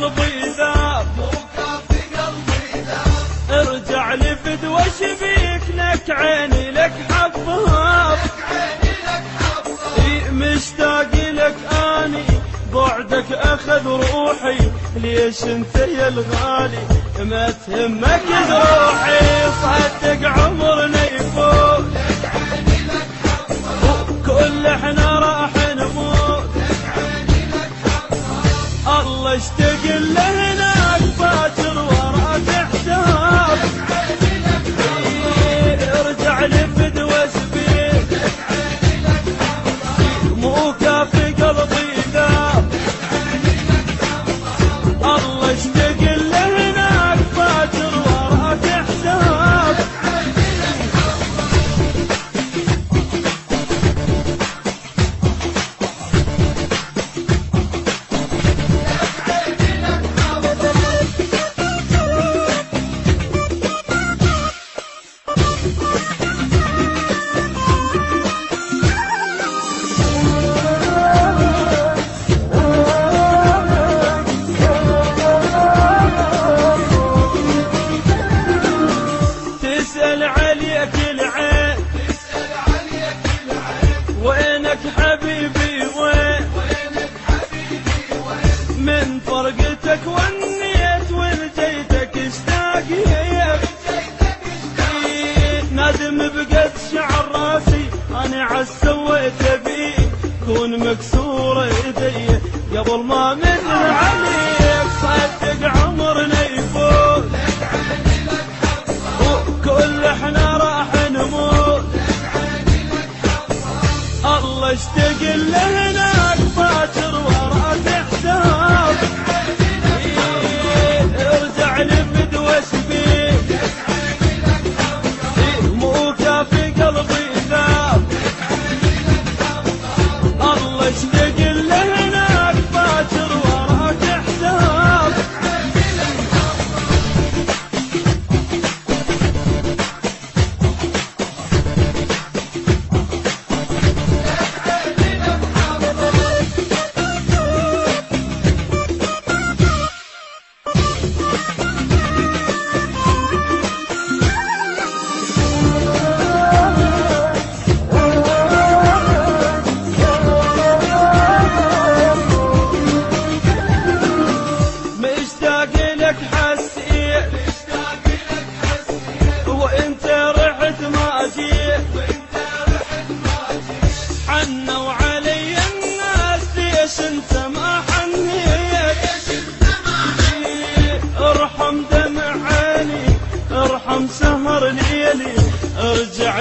قلبي ذاب، ارجع لي فدوى شبيك لك عيني لك حباب، مشتاق لك اني بعدك اخذ روحي، ليش انت يا الغالي ما تهمك روحي، صدق عمرنا يفوت كل احنا راح نموت، الله اشتاق له هناك باكر وراك حساب، ارجع لي فدوى شبيك مو كافي قلبي ذاب، الله اشتاق له هناك باكر وراك حساب. تسأل عليك العين وينك حبيبي وين، من فرقتك ونيت ولجيتك اشتاقيت، نادم بقد شعر راسي انا عسويت بيك، كون مكسور ايدي قبل ما من عليك، صدق عمرنا يفوت كل احنا راح نموت، الله اشتاق له هناك باكر وراك حساب، ارجع لي فدوى شبيك مو كافي قلبي ذاب، الله اشتاق له هناك باكر وراك حساب. مشتاق لك حسيت وانت رحت ما جيت، حنوا علي الناس ليش انت ما حنيت، ارحم دمع عيني ارحم سهر ليلي، ارجع